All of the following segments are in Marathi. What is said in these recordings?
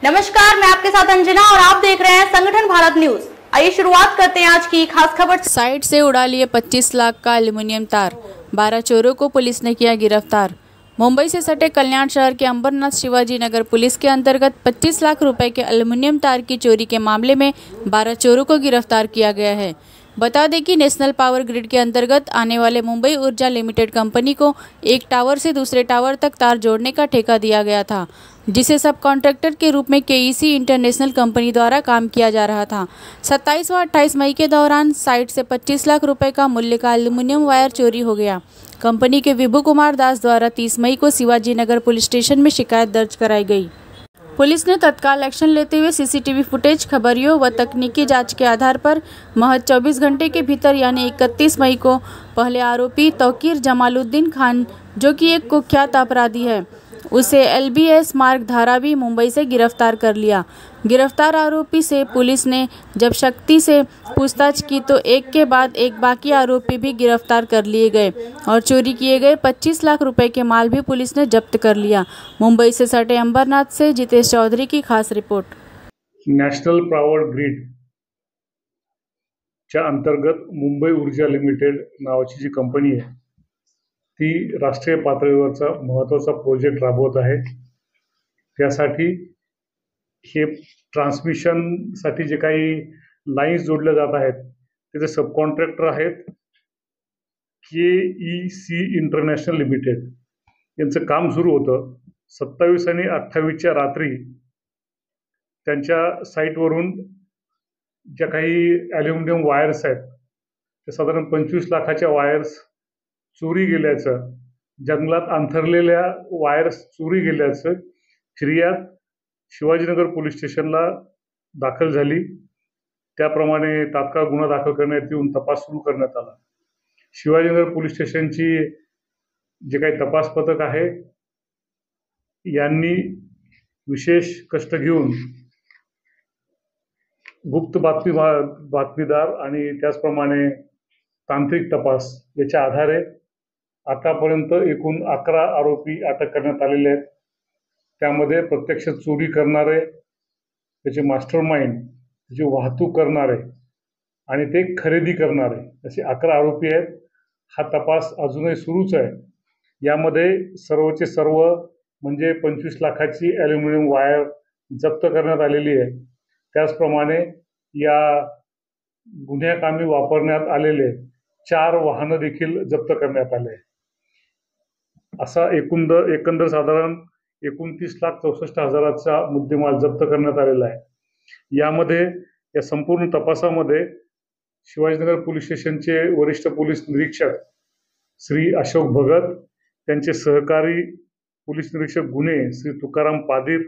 नमस्कार, मैं आपके साथ अंजना और आप देख रहे हैं संगठन भारत न्यूज। आइए शुरुआत करते हैं आज की खास खबर। साइट से उड़ा लिए 25 लाख का एल्युमिनियम तार, 12 चोरों को पुलिस ने किया गिरफ्तार। मुंबई से सटे कल्याण शहर के अंबरनाथ शिवाजी नगर पुलिस के अंतर्गत 25 लाख रुपए के एल्युमिनियम तार की चोरी के मामले में 12 चोरों को गिरफ्तार किया गया है। बता दें कि नेशनल पावर ग्रिड के अंतर्गत आने वाले मुंबई ऊर्जा लिमिटेड कंपनी को एक टावर से दूसरे टावर तक तार जोड़ने का ठेका दिया गया था, जिसे सब कॉन्ट्रैक्टर के रूप में केईसी इंटरनेशनल कंपनी द्वारा काम किया जा रहा था। 27 व 28 मई के दौरान साइट से 25 लाख रुपए का मूल्य का एल्युमिनियम वायर चोरी हो गया। कंपनी के विभू कुमार दास द्वारा 30 मई को शिवाजी नगर पुलिस स्टेशन में शिकायत दर्ज कराई गई। पुलिस ने तत्काल एक्शन लेते हुए सीसीटीवी फुटेज, खबरियों व तकनीकी जांच के आधार पर महज 24 घंटे के भीतर यानी 31 मई को पहले आरोपी तौकीर जमालुद्दीन खान, जो कि एक कुख्यात अपराधी है, उसे LBS मार्ग धारावी मुंबई से गिरफ्तार कर लिया। गिरफ्तार आरोपी से पुलिस ने जब शक्ति से पूछताछ की तो एक के बाद एक बाकी आरोपी भी गिरफ्तार कर लिए गए और चोरी किए गए 25 लाख रुपए के माल भी पुलिस ने जब्त कर लिया। मुंबई से सटे अंबरनाथ से जितेश चौधरी की खास रिपोर्ट। नॅशनल पॉवर ग्रिड च्या अंतर्गत मुंबई ऊर्जा लिमिटेड नावाची जी कंपनी आहे ती राष्ट्रीय पातळीवरचा महत्त्वाचा प्रोजेक्ट राबवत आहे। त्यासाठी हे ट्रान्समिशनसाठी जे काही लाईन्स जोडल्या जात आहेत त्याचे सब कॉन्ट्रॅक्टर आहेत KEC इंटरनॅशनल लिमिटेड। यांचं काम सुरू होतं 27 आणि 28च्या रात्री त्यांच्या साईटवरून ज्या काही ॲल्युमिनियम वायर्स आहेत ते साधारण 25 लाखाच्या वायर्स चोरी गेल्याचं, जंगलात अंथरलेल्या वायर्स चोरी गेल्याचं फिर्याद शिवाजीनगर पोलीस स्टेशनला दाखल झाली। त्याप्रमाणे तात्काळ गुन्हा दाखल करण्यात येऊन तपास सुरू करण्यात आला। शिवाजीनगर पोलीस स्टेशनची जे काही तपास पथक आहे यांनी विशेष कष्ट घेऊन गुप्त बातमीदार आणि त्याचप्रमाणे तांत्रिक तपास याच्या आधारे आतापर्यंत एकूण 11 आरोपी अटक करण्यात आलेले आहेत। त्यामध्ये प्रत्यक्ष चोरी करणारे, त्याचे मास्टरमाइंड, त्याची वाहतूक करणारे आणि ते खरेदी करणारे असे 11 आरोपी आहेत। हा तपास अजूनही सुरूच आहे। यामध्ये सर्वचे सर्व म्हणजे 25 लाखाची ॲल्युमिनियम वायर जप्त करण्यात आलेली आहे। त्याचप्रमाणे या गुन्ह्याकामी वापरण्यात आलेले 4 वाहनं देखील जप्त करण्यात आले। असा एकंदर साधारण 29,64,000चा मुद्देमाल जप्त करण्यात आलेला आहे। यामध्ये या संपूर्ण तपासामध्ये शिवाजीनगर पोलीस स्टेशनचे वरिष्ठ पोलीस निरीक्षक श्री अशोक भगत, त्यांचे सहकारी पोलीस निरीक्षक गुन्हे श्री तुकाराम पादीर,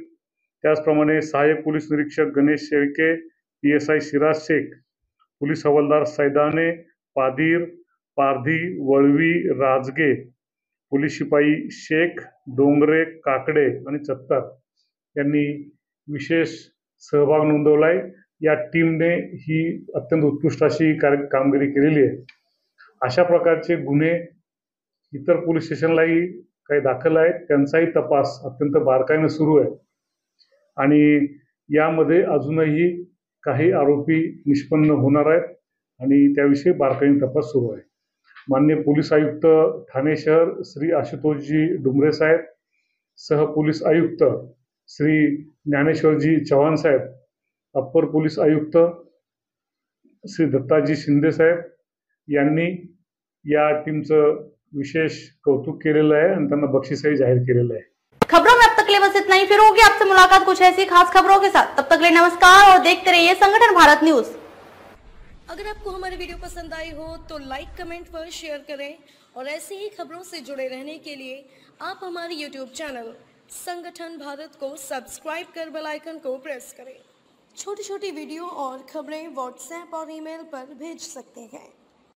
त्याचप्रमाणे सहाय्यक पोलीस निरीक्षक गणेश शेळके, PSI सिराज शेख, पोलीस हवालदार सैदाने, पादीर, पारधी, वळवी, राजगे, पोलीस शिपाई शेख, डोंगरे, काकडे आणि चत्तर यांनी विशेष सहभाग नोंदवलाय। या टीमने ही अत्यंत उत्कृष्ट अशी कामगिरी केलेली आहे। अशा प्रकारचे गुन्हे इतर पोलीस स्टेशनलाही काही दाखल आहेत, त्यांचाही तपास अत्यंत बारकाईने सुरू आहे आणि यामध्ये अजूनही काही आरोपी निष्पन्न होणार आहेत आणि त्याविषयी बारकाईने तपास सुरू आहे। माननीय पोलीस आयुक्त ठाणे शहर श्री आशुतोषजी डुमरे साहेब, सह पोलीस आयुक्त श्री ज्ञानेश्वरजी चव्हाण साहेब, अप्पर पोलीस आयुक्त श्री दत्ताजी शिंदे साहेब यांनी या टीमचं विशेष कौतुक केलेलं आहे आणि त्यांना बक्षीसही जाहीर केलेलं आहे। खबरों में अब तक के लिए बस इतना ही। फिर होगी आपसे मुलाकात कुछ ऐसी खास खबरों के साथ। तब तक के लिए नमस्कार और देखते रहिए संगठन भारत न्यूज। अगर आपको हमारी वीडियो पसंद आई हो तो लाइक, कमेंट पर शेयर करें और ऐसी ही खबरों से जुड़े रहने के लिए आप हमारे YouTube चैनल संगठन भारत को सब्सक्राइब कर बेल आइकन को प्रेस करें। छोटी छोटी वीडियो और खबरें WhatsApp और ईमेल पर भेज सकते हैं।